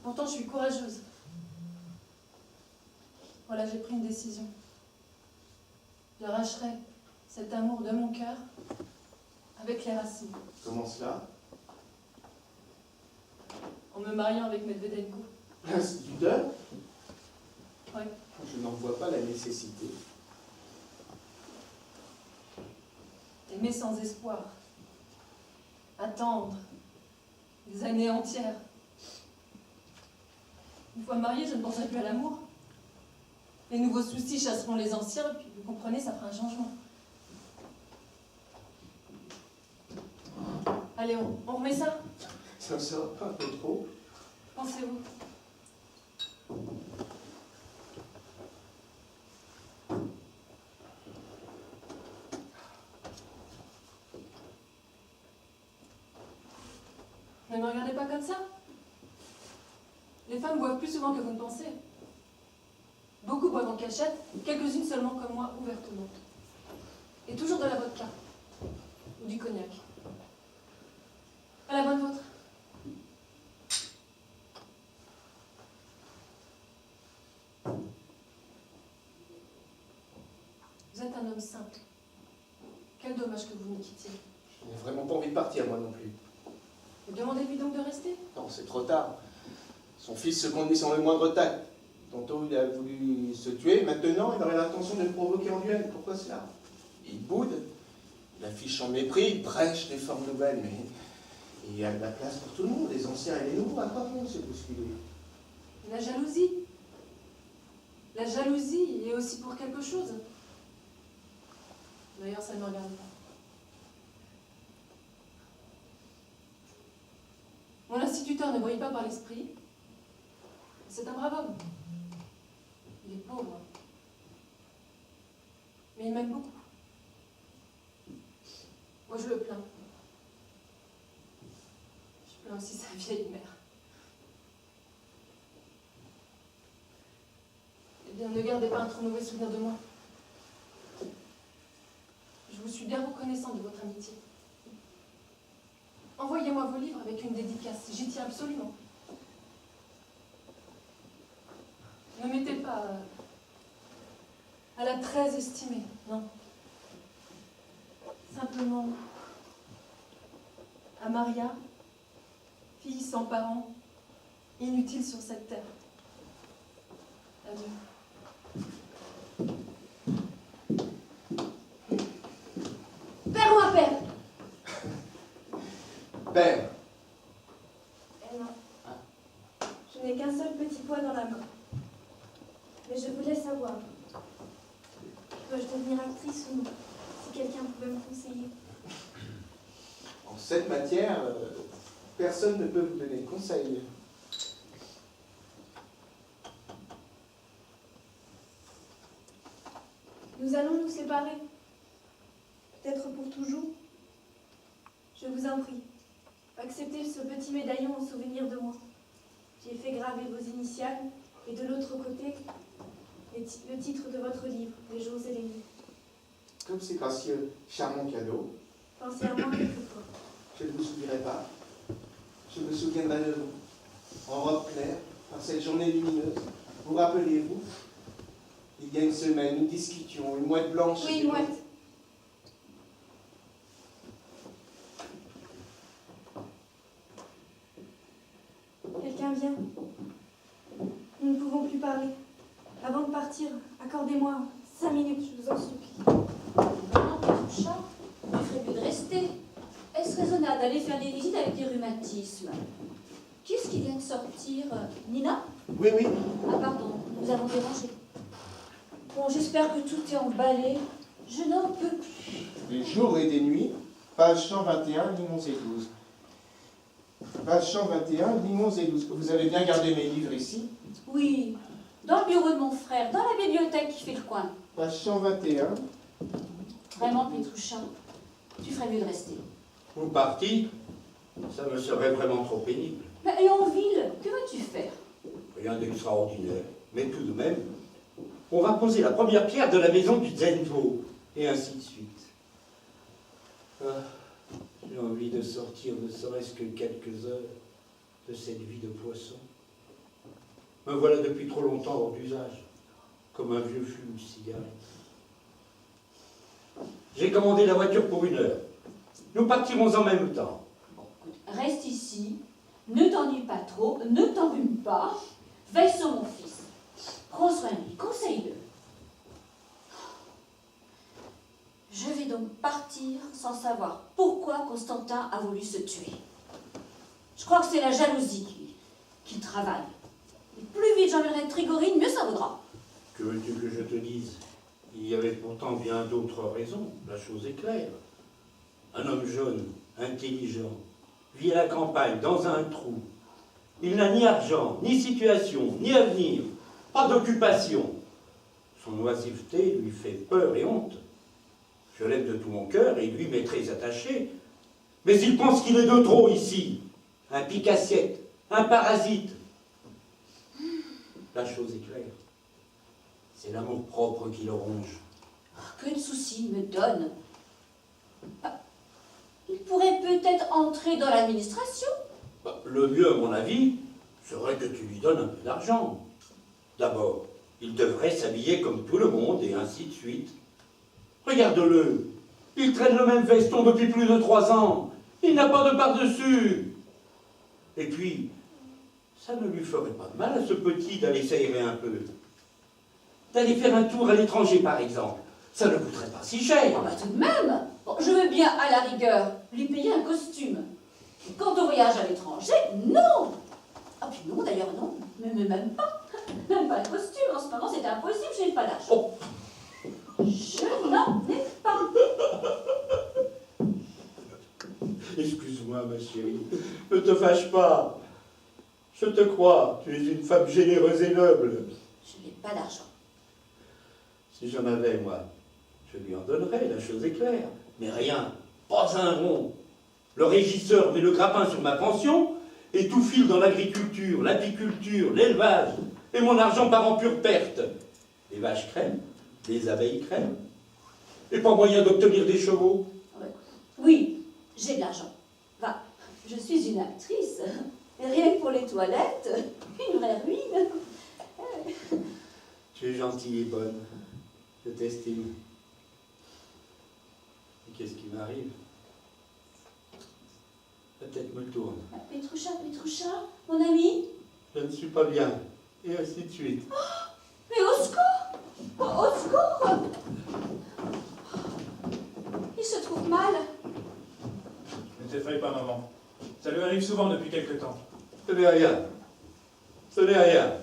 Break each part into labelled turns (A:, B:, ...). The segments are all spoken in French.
A: Pourtant, je suis courageuse. Voilà, j'ai pris une décision. J'arracherai cet amour de mon cœur avec les racines.
B: Comment cela?
A: En me mariant avec Medvedenko.
B: L'instituteur?
A: Oui.
B: Je n'en vois pas la nécessité.
A: Aimer sans espoir. Attendre. Des années entières. Une fois mariée, je ne penserai plus à l'amour. Les nouveaux soucis chasseront les anciens, puis vous comprenez, ça fera un changement. Allez, on remet ça?
B: Ça ne sera pas un peu trop?
A: Pensez-vous? Ne me regardez pas comme ça. Les femmes boivent plus souvent que vous ne pensez. Beaucoup boivent en cachette, quelques-unes seulement comme moi, ouvertement. Et toujours de la vodka. Ou du cognac. À la bonne vôtre. Vous êtes un homme simple. Quel dommage que vous nous quittiez.
B: Je n'ai vraiment pas envie de partir, moi non plus.
A: Demandez-lui donc de rester.
B: Non, c'est trop tard. Son fils se conduit sans le moindre tact. Tantôt, il a voulu se tuer. Maintenant, il aurait l'intention de le provoquer en duel. Pourquoi cela? Il boude. Il affiche son mépris. Il prêche des formes nouvelles. Mais il y a de la place pour tout le monde, les anciens et les nouveaux. À quoi bon se bousculer?
A: La jalousie. La jalousie est aussi pour quelque chose. D'ailleurs, ça ne me regarde pas. Mon instituteur ne brille pas par l'esprit. C'est un brave homme. Il est pauvre. Mais il m'aime beaucoup. Moi, je le plains. Je plains aussi sa vieille mère. Eh bien, ne gardez pas un trop mauvais souvenir de moi. Je vous suis bien reconnaissant de votre amitié. Envoyez-moi vos livres avec une dédicace. J'y tiens absolument. Ne mettez pas à la très estimée, non. Simplement à Maria, fille sans parents, inutile sur cette terre. Adieu.
C: Père ou impère?
B: Père.
C: Eh non. Je n'ai qu'un seul petit poids dans la main. Mais je voulais savoir. Dois-je devenir actrice ou non? Si quelqu'un pouvait me conseiller.
B: En cette matière, personne ne peut vous donner de conseil.
C: Nous allons nous séparer. Peut-être pour toujours. Je vous en prie, acceptez ce petit médaillon en souvenir de moi. J'ai fait graver vos initiales et de l'autre côté, le titre de votre livre, Les jours et les nuits.
B: Comme c'est gracieux, charmant cadeau.
C: Pensez à moi quelquefois.
B: Je ne vous oublierai pas. Je me souviendrai de vous. En robe claire, par cette journée lumineuse. Vous rappelez-vous? Il y a une semaine, nous discutions, une mouette blanche.
C: Oui, une mouette. Quelqu'un vient. Nous ne pouvons plus parler. Avant de partir, accordez-moi 5 minutes, je vous en supplie.
D: Non, Pétroucha, il ferait mieux de rester. Est-ce raisonnable d'aller faire des visites avec des rhumatismes? Qui est-ce qui vient de sortir? Nina?
B: Oui, oui.
D: Ah pardon, nous avons dérangé. Bon, j'espère que tout est emballé. Je n'en peux plus.
B: Des jours et des nuits, page 121, lignes 11 et 12. Page 121, lignes 11 et 12. Vous avez bien gardé mes livres ici.
D: Oui, dans le bureau de mon frère, dans la bibliothèque qui fait le coin.
B: Page 121.
D: Vraiment, Pétroucha, tu ferais mieux de rester.
E: Vous parti, ça me serait vraiment trop pénible.
D: Et en ville, que veux-tu faire?
E: Rien d'extraordinaire. Mais tout de même, on va poser la première pierre de la maison du Zenvo, et ainsi de suite. Ah, j'ai envie de sortir ne serait-ce que quelques heures de cette vie de poisson. Me voilà depuis trop longtemps hors d'usage, comme un vieux fume de cigarette. J'ai commandé la voiture pour 1 heure. Nous partirons en même temps.
D: Bon, écoute, reste ici, ne t'ennuie pas trop, ne t'enrhume pas, veille sur mon fils. Prends soin de lui, conseille-le. Je vais donc partir sans savoir pourquoi Constantin a voulu se tuer. Je crois que c'est la jalousie qui travaille. Et plus vite j'enverrai Trigorine, mieux ça vaudra.
E: Que veux-tu que je te dise? Il y avait pourtant bien d'autres raisons, la chose est claire. Un homme jeune, intelligent, vit à la campagne, dans un trou. Il n'a ni argent, ni situation, ni avenir, pas d'occupation. Son oisiveté lui fait peur et honte. Je l'aime de tout mon cœur et lui m'est très attaché. Mais il pense qu'il est de trop ici. Un pique-assiette, un parasite. La chose est claire. C'est l'amour-propre qui le ronge.
D: Que de soucis il me donne. Ah, il pourrait peut-être entrer dans l'administration.
E: Le mieux, à mon avis, serait que tu lui donnes un peu d'argent. D'abord, il devrait s'habiller comme tout le monde, et ainsi de suite. Regarde-le, il traîne le même veston depuis plus de 3 ans. Il n'a pas de par-dessus. Et puis, ça ne lui ferait pas de mal à ce petit d'aller s'aérer un peu. D'aller faire un tour à l'étranger, par exemple. Ça ne coûterait pas si cher.
D: Oh bah tout de même. Bon, je veux bien, à la rigueur, lui payer un costume. Quant au voyage à l'étranger, non. Ah puis non, d'ailleurs non, mais même pas. Même pas de costume, en ce moment c'est impossible, je n'ai pas d'argent.
E: Oh.
D: Je n'en ai pas.
E: Excuse-moi, ma chérie, ne te fâche pas. Je te crois, tu es une femme généreuse et noble.
D: Je n'ai pas d'argent.
E: Si j'en avais, moi, je lui en donnerais, la chose est claire. Mais rien, pas un rond. Le régisseur met le grappin sur ma pension et tout file dans l'agriculture, l'apiculture, l'élevage. Et mon argent part en pure perte. Les vaches crèment, les abeilles crèment. Et pas moyen d'obtenir des chevaux.
D: Oui, j'ai de l'argent. Enfin, je suis une actrice. Et rien que pour les toilettes, une vraie ruine.
E: Tu es gentille et bonne. Je t'estime. Et qu'est-ce qui m'arrive? La tête me tourne.
D: Pétroucha, mon ami.
E: Je ne suis pas bien. Et ainsi de suite.
D: Mais au secours! Au secours! Il se trouve mal.
F: Ne t'effraie pas, maman. Ça lui arrive souvent depuis quelque temps.
E: Ce n'est rien. Ce n'est rien.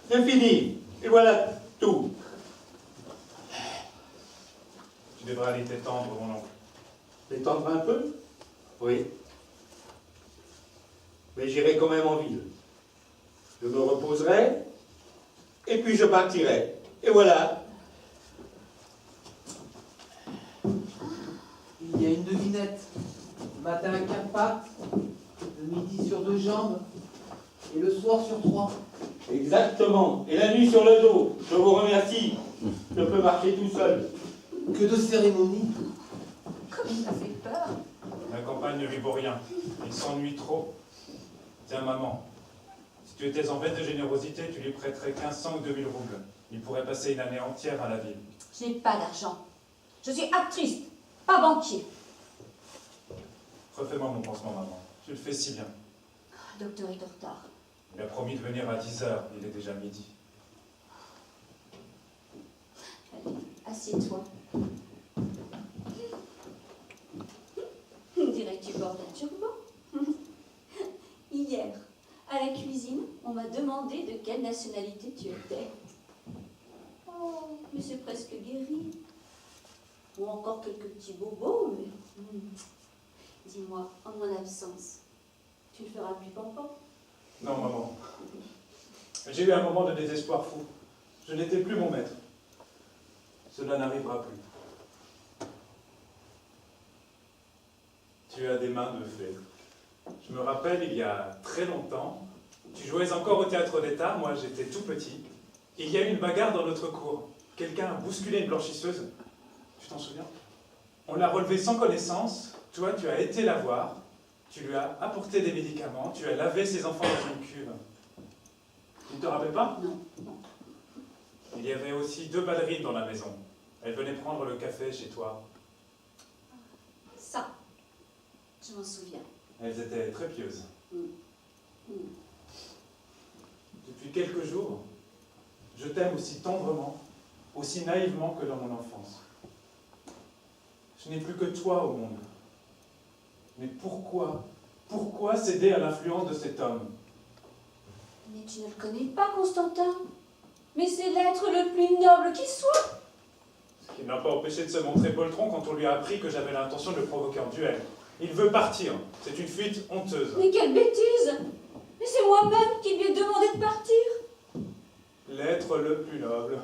E: C'est fini. Et voilà tout.
F: Tu devrais aller t'étendre, mon oncle.
E: Détendre un peu? Oui. Mais j'irai quand même en ville. Je me reposerai, et puis je partirai. Et voilà.
G: Il y a une devinette. Le matin 4 pattes, le midi sur 2 jambes, et le soir sur 3.
E: Exactement. Et la nuit sur le dos. Je vous remercie. Je peux marcher tout seul.
G: Que de cérémonies.
D: Comme ça fait peur.
F: La campagne ne lui vaut rien. Il s'ennuie trop. Tiens, maman, si tu étais en veine de générosité, tu lui prêterais 1500 ou 2000 roubles. Il pourrait passer une année entière à la ville.
D: Je n'ai pas d'argent. Je suis actrice, pas banquier.
F: Refais-moi mon pansement, maman. Tu le fais si bien.
D: Le docteur est en retard.
F: Il a promis de venir à 10 h. Il est déjà midi.
D: Allez, assieds-toi. Dirais que tu portes un turban. Hier, À la cuisine, on m'a demandé de quelle nationalité tu étais. Oh, mais c'est presque guéri. Ou encore quelques petits bobos, mais... Dis-moi, en mon absence, tu le feras plus pampan?
F: Non, maman. J'ai eu un moment de désespoir fou. Je n'étais plus mon maître. Cela n'arrivera plus. Tu as des mains de fée. Je me rappelle, il y a très longtemps, tu jouais encore au théâtre d'État, moi j'étais tout petit. Il y a eu une bagarre dans notre cour. Quelqu'un a bousculé une blanchisseuse. Tu t'en souviens? On l'a relevée sans connaissance. Toi, tu as été la voir. Tu lui as apporté des médicaments. Tu as lavé ses enfants dans une cuve. Tu ne te rappelles pas?
D: Non.
F: Il y avait aussi 2 ballerines dans la maison. Elles venaient prendre le café chez toi.
D: Ça, je m'en souviens.
F: Elles étaient très pieuses. Depuis quelques jours, je t'aime aussi tendrement, aussi naïvement que dans mon enfance. Je n'ai plus que toi au monde. Mais pourquoi céder à l'influence de cet homme?
D: Mais tu ne le connais pas, Constantin. Mais c'est l'être le plus noble qui soit.
F: Ce qui ne l'a pas empêché de se montrer poltron quand on lui a appris que j'avais l'intention de le provoquer en duel. Il veut partir. C'est une fuite honteuse.
D: Mais quelle bêtise! Mais c'est moi-même qui lui ai demandé de partir.
F: L'être le plus noble.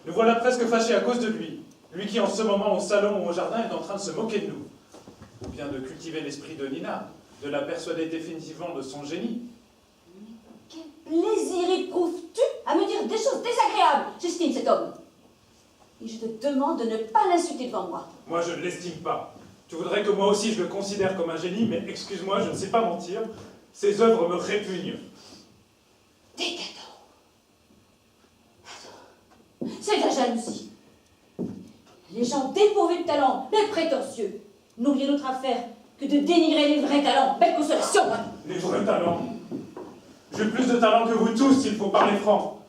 F: Nous voilà presque fâchés à cause de lui. Lui qui en ce moment au salon ou au jardin est en train de se moquer de nous. Ou bien de cultiver l'esprit de Nina, de la persuader définitivement de son génie.
D: Quel plaisir éprouves-tu à me dire des choses désagréables? J'estime cet homme. Et je te demande de ne pas l'insulter devant moi.
F: Moi, je ne l'estime pas. Tu voudrais que moi aussi je le considère comme un génie, mais excuse-moi, je ne sais pas mentir. Ses œuvres me répugnent.
D: Décadent. C'est de la jalousie. Les gens dépourvus de talent, les prétentieux, n'ont rien d'autre à faire que de dénigrer les vrais talents. Belle consolation.
F: Les vrais talents. J'ai plus de talent que vous tous, s'il faut parler franc.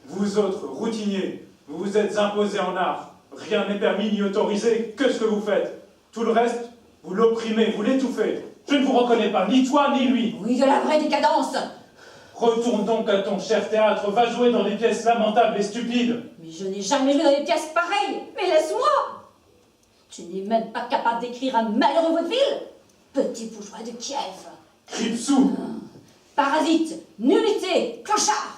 F: Vous autres, routiniers, vous vous êtes imposés en art. Rien n'est permis ni autorisé, que ce que vous faites. Tout le reste, vous l'opprimez, vous l'étouffez. Je ne vous reconnais pas, ni toi, ni lui.
D: Oui, de la vraie décadence.
F: Retourne donc à ton cher théâtre, va jouer dans des pièces lamentables et stupides.
D: Mais je n'ai jamais joué dans des pièces pareilles. Mais laisse-moi. Tu n'es même pas capable d'écrire un malheureux vaudeville. Petit bourgeois de Kiev.
F: Kripsou.
D: Parasite, nullité, clochard.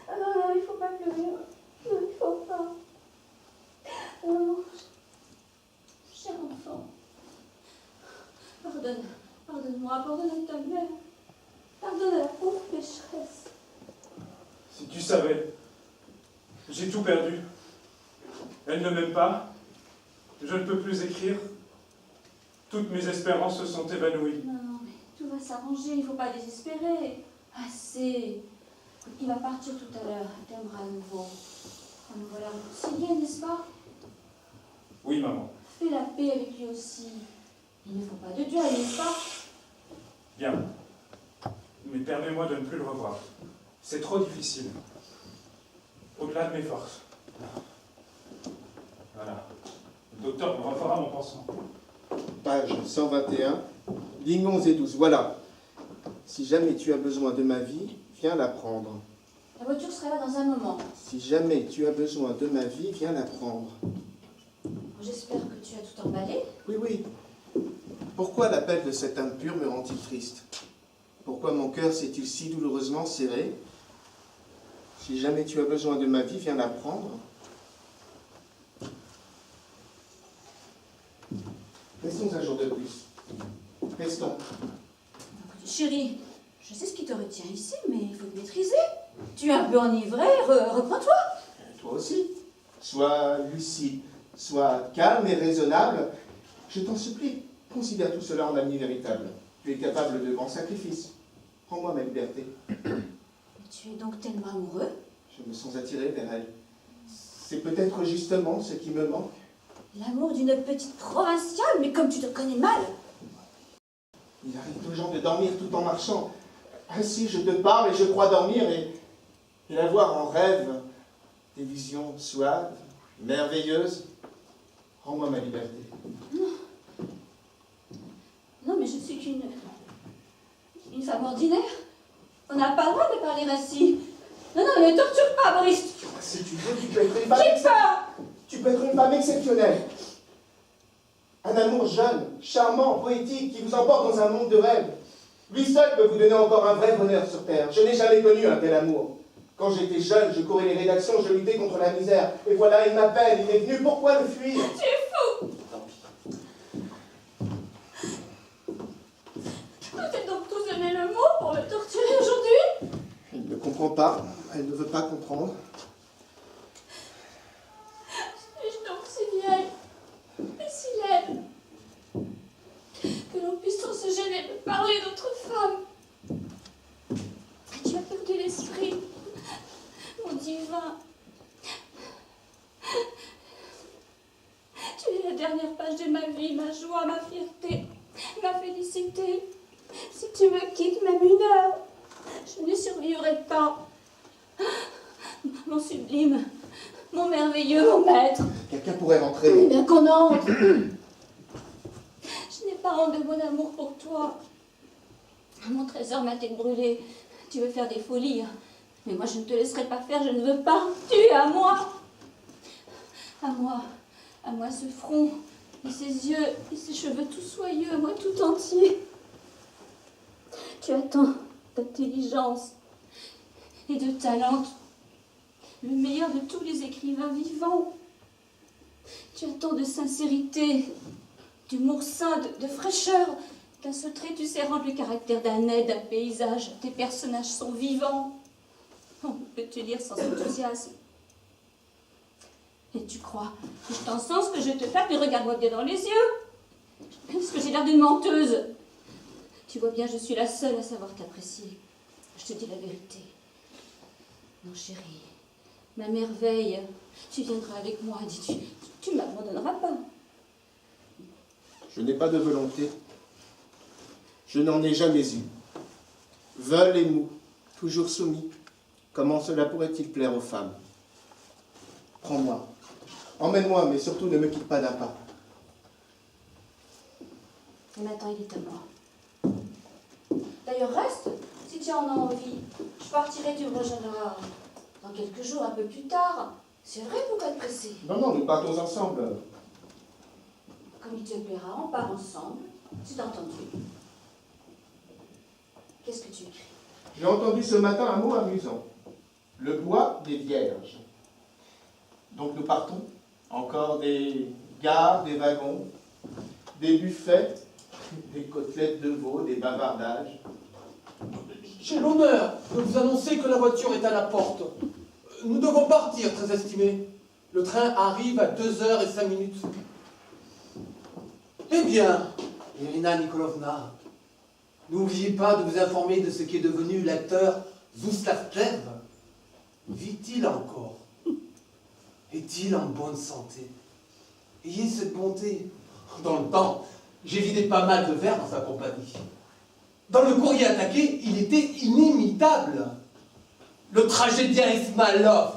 C: Non, il faut pas pleurer. Non, il faut pas. Non.
D: Cher enfant, pardonne-moi, pardonne à ta mère, pardonne à la pauvre pécheresse.
F: Si tu savais, j'ai tout perdu. Elle ne m'aime pas. Je ne peux plus écrire. Toutes mes espérances se sont évanouies.
D: Non, mais tout va s'arranger, il ne faut pas désespérer. Assez. Il va partir tout à l'heure, il t'aimera à nouveau. Nous voilà réconciliés, n'est-ce pas?
F: Oui, maman.
D: Fais la paix avec lui aussi. Il ne faut pas de duel, n'est-ce pas?
F: Bien. Mais permets-moi de ne plus le revoir. C'est trop difficile. Au-delà de mes forces. Voilà. Le docteur me refera mon pansement.
B: Page 121, lignes 11 et 12. Voilà. Si jamais tu as besoin de ma vie, viens la prendre.
D: La voiture sera là dans un moment.
B: Si jamais tu as besoin de ma vie, viens la prendre.
D: J'espère que tu as tout emballé.
B: Oui, oui. Pourquoi l'appel de cette âme pure me rend-il triste? Pourquoi mon cœur s'est-il si douloureusement serré? Si jamais tu as besoin de ma vie, viens la prendre. Restons un jour de plus. Restons.
D: Chérie, je sais ce qui te retient ici, mais il faut te maîtriser. Tu es un peu enivré, reprends-toi.
B: Toi aussi. Sois lucide, sois calme et raisonnable. Je t'en supplie, considère tout cela en ami véritable. Tu es capable de grands sacrifices. Prends-moi ma liberté.
D: Tu es donc tellement amoureux?
B: Je me sens attiré vers elle. C'est peut-être justement ce qui me manque.
D: L'amour d'une petite provinciale, mais comme tu te connais mal.
B: Il arrive aux gens de dormir tout en marchant. Ainsi, je te parle et je crois dormir, et et la voir en rêve, des visions suaves, merveilleuses, rends-moi ma liberté.
D: Non, mais je suis qu'une femme ordinaire. On n'a pas le droit de parler ainsi. Non, non, ne torture pas, Boris.
B: Si tu veux, tu peux être une femme
D: J'ai peur.
B: Tu peux être une femme exceptionnelle. Un amour jeune, charmant, poétique, qui vous emporte dans un monde de rêves. Lui seul peut vous donner encore un vrai bonheur sur Terre. Je n'ai jamais connu un tel amour. Quand j'étais jeune, je courais les rédactions, je luttais contre la misère. Et voilà, il m'appelle, il est venu, pourquoi le fuir?
D: Tu es fou.
B: Tant pis.
D: Vous êtes donc tous donné le mot pour me torturer aujourd'hui?
B: Elle ne comprend pas, elle ne veut pas comprendre.
D: Suis-je donc si vieille et si laide que l'on puisse sans se gêner de parler d'autres femmes? Tu as perdu l'esprit, mon divin. Tu es la dernière page de ma vie, ma joie, ma fierté, ma félicité. Si tu me quittes même une heure, je ne survivrai pas. Mon sublime, mon merveilleux, mon maître.
B: Quelqu'un pourrait
D: Eh
B: rentrer.
D: bien qu'on entre. Je n'ai pas honte de mon amour pour toi. Mon trésor m'a tête brûlée. Tu veux faire des folies, mais moi je ne te laisserai pas faire, je ne veux pas. Tu es à moi. À moi ce front, et ces yeux, et ces cheveux tout soyeux, à moi tout entier. Tu as tant d'intelligence et de talent, le meilleur de tous les écrivains vivants. Tu as tant de sincérité, d'humour sain, de fraîcheur. D'un seul trait, tu sais rendre le caractère d'un être, d'un paysage. Tes personnages sont vivants. On peut te lire sans enthousiasme. Et tu crois que je t'encense, que je te flatte, mais regarde-moi bien dans les yeux. Est-ce que j'ai l'air d'une menteuse? Tu vois bien, je suis la seule à savoir t'apprécier. Je te dis la vérité. Non, chérie, ma merveille, tu viendras avec moi, dis-tu. Tu ne m'abandonneras pas.
B: Je n'ai pas de volonté. Je n'en ai jamais eu. Veule et mou, toujours soumis. Comment cela pourrait-il plaire aux femmes? Prends-moi. Emmène-moi, mais surtout ne me quitte pas d'un pas.
D: Et maintenant, il est à moi. D'ailleurs, reste, si tu en as envie. Je partirai, tu me rejoindras dans quelques jours, un peu plus tard. C'est vrai, pourquoi te presser?
B: Non, non, nous partons ensemble.
D: Comme il te plaira, on part ensemble. Tu t'as entendu? Qu'est-ce que tu écris?
B: J'ai entendu ce matin un mot amusant. Le bois des vierges. Donc nous partons. Encore des gares, des wagons, des buffets, des côtelettes de veau, des bavardages.
G: J'ai l'honneur de vous annoncer que la voiture est à la porte. Nous devons partir, très estimé. Le train arrive à 2h05. Eh bien, Irina Nikolovna, n'oubliez pas de vous informer de ce qu'est devenu l'acteur Zoustavtchev. Vit-il encore? Est-il en bonne santé? Ayez cette bonté. Dans le temps, j'ai vidé pas mal de verres dans sa compagnie. Dans le courrier attaqué, il était inimitable. Le tragédien Ismailov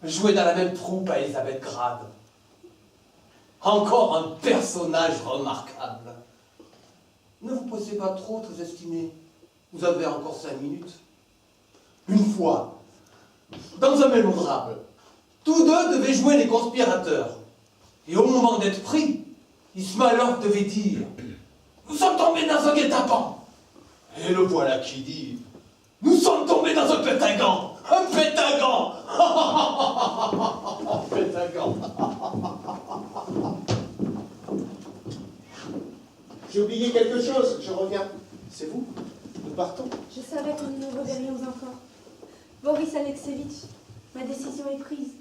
G: jouait dans la même troupe à Elisabeth Grade. Encore un personnage remarquable. Ne vous pressez pas trop, très estimé. Vous avez encore 5 minutes. Une fois, dans un mélodrame, tous deux devaient jouer les conspirateurs. Et au moment d'être pris, Ismailov devait dire « Nous sommes tombés dans un guet-apens !» Et le voilà qui dit « Nous sommes tombés dans un pétagan !» Un pétagan. Un pétagan.
B: J'ai oublié quelque chose, je reviens. C'est vous? Nous partons.
C: Je savais que nous ne reverrions encore. Boris Alexeevitch, ma décision est prise.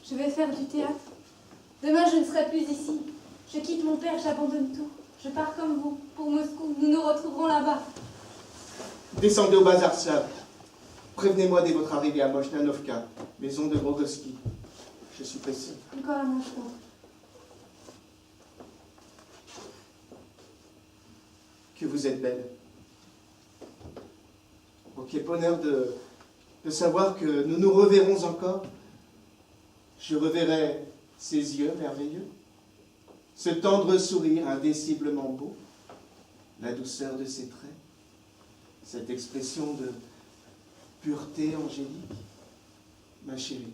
C: Je vais faire du théâtre. Demain, je ne serai plus ici. Je quitte mon père, j'abandonne tout. Je pars comme vous, pour Moscou. Nous nous retrouverons là-bas.
B: Descendez au bazar slave. Prévenez-moi dès votre arrivée à Mochnanovka, maison de Grogoski. Je suis pressé.
C: Encore un instant.
B: Que vous êtes belle. Oh, quel bonheur de de savoir que nous nous reverrons encore. Je reverrai ses yeux merveilleux, ce tendre sourire indéciblement beau, la douceur de ses traits, cette expression de pureté angélique, ma chérie.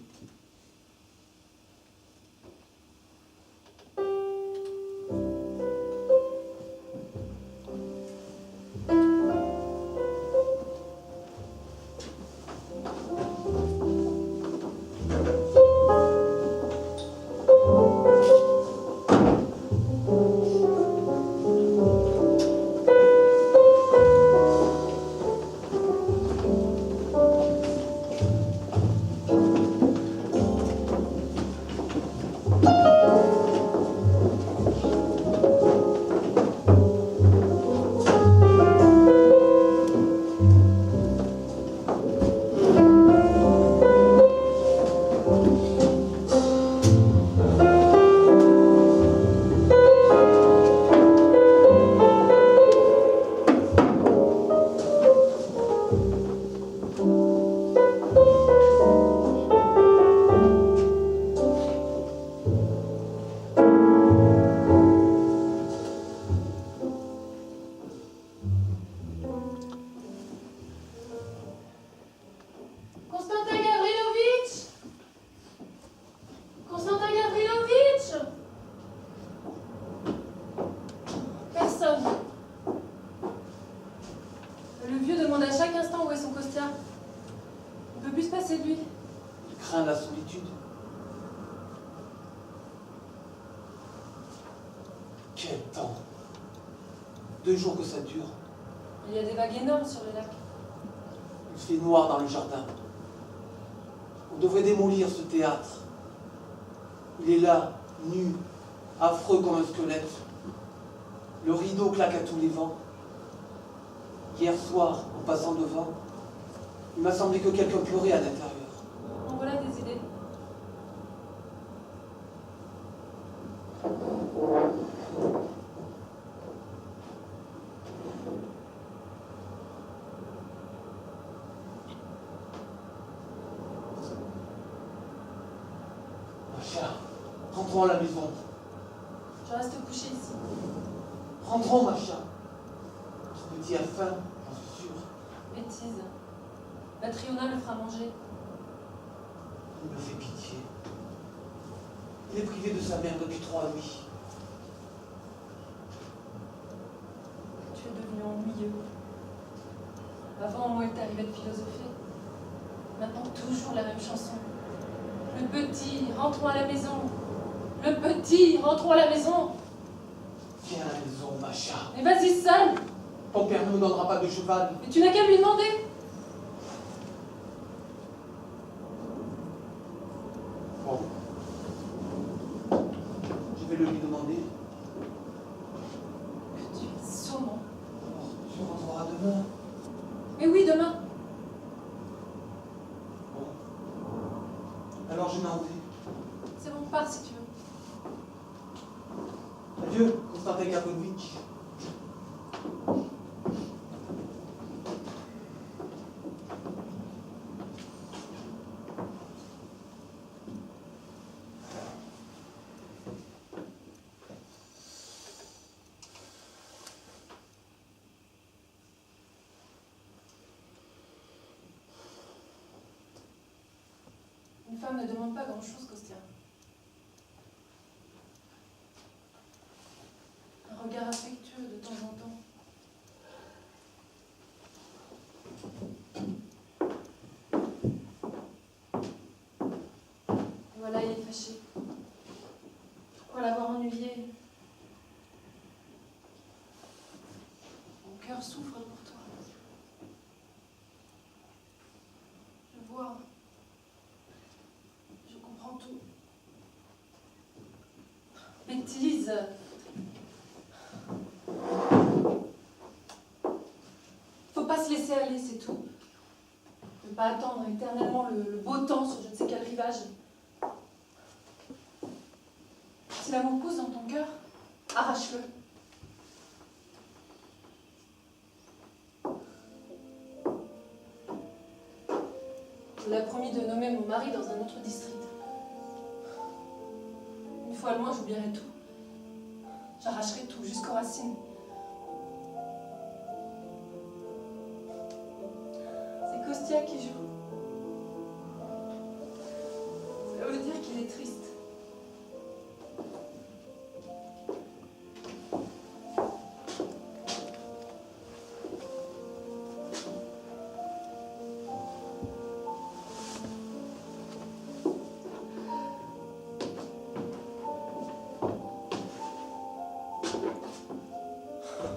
A: Constantin Gavrilovitch! Constantin Gavrilovitch! Personne. Le vieux demande à chaque instant où est son costard. On ne peut plus se passer de lui.
G: Il craint la solitude. Quel temps! 2 jours que ça dure.
A: Il y a des vagues énormes sur le lac.
G: Il fait noir dans le jardin. On devrait démolir ce théâtre. Il est là, nu, affreux comme un squelette. Le rideau claque à tous les vents. Hier soir, en passant devant, il m'a semblé que quelqu'un pleurait à l'intérieur.
A: En voilà des idées.
G: Macha, rentrons à la maison.
A: Je reste couché ici.
G: Rentrons, Macha. Notre petit a faim, j'en suis sûr.
A: Bêtise. La Triona le fera manger.
G: Il me fait pitié. Il est privé de sa mère depuis 3 nuits.
A: Tu es devenu ennuyeux. Avant, au moins, il t'arrivait de philosopher. Maintenant, toujours la même chanson. Le petit, rentrons à la maison. Le petit, rentrons à la maison.
G: Viens à la maison, Macha.
A: Mais vas-y seul.
G: Ton père ne nous donnera pas de cheval.
A: Mais tu n'as qu'à lui demander.
G: Bon. Je vais le lui demander.
A: Que tu es saumon.
G: Alors, tu rentreras demain.
A: Mais oui, demain.
G: Bon. Alors je m'en vais.
A: C'est bon, pars si tu veux.
G: Adieu, Constantin Gavrilovitch.
A: Une femme ne demande pas grand-chose, Kostya. Un regard affectueux de temps en temps. Et voilà, il est fâché. Pourquoi l'avoir ennuyé? Mon cœur souffre pour toi. Je vois. Je comprends tout. Bêtise. Faut pas se laisser aller, c'est tout. Ne pas attendre éternellement le beau temps sur je ne sais quel rivage. Si l'amour pousse dans ton cœur, arrache-le. On l'a promis de nommer mon mari dans un autre district. Une fois loin, j'oublierai tout. J'arracherai tout jusqu'aux racines. C'est Kostia qui joue. Ça veut dire qu'il est triste.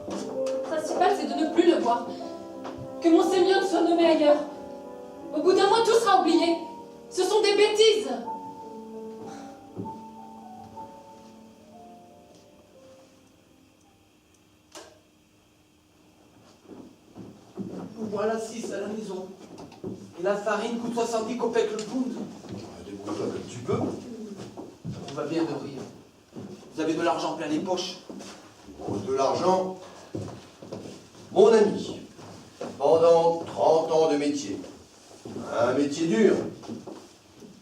A: Le principal, c'est de ne plus le voir. Que mon Sémione soit nommé ailleurs. Au bout d'un mois, tout sera oublié. Ce sont des bêtises.
G: Voilà 6 à la maison. Et la farine coûte 70 kopecks le pound.
H: Débrouille-toi comme tu peux.
G: On va bien de rire. Vous avez de l'argent plein les poches.
H: Bon, de l'argent. Mon ami, pendant 30 ans de métier, un métier dur,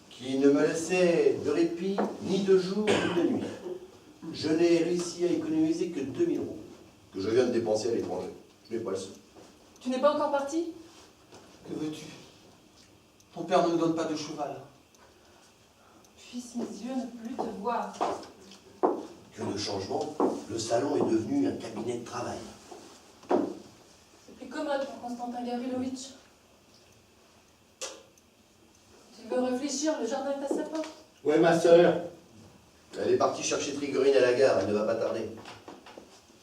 H: qui ne me laissait de répit ni de jour ni de nuit, je n'ai réussi à économiser que 2000 euros, que je viens de dépenser à l'étranger. Je n'ai pas le seul.
A: Tu n'es pas encore parti?
G: Que veux-tu? Ton père ne me donne pas de cheval.
A: Puissent mes yeux ne plus te voir.
H: Que de changement, le salon est devenu un cabinet de travail.
A: C'est plus commode pour Constantin Gavrilovitch. Tu veux réfléchir, le jardin est à sa porte.
E: Ouais, ma sœur,
H: Elle est partie chercher Trigorine à la gare, elle ne va pas tarder.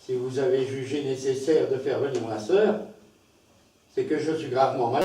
E: si vous avez jugé nécessaire de faire venir ma sœur, c'est que je suis gravement malade.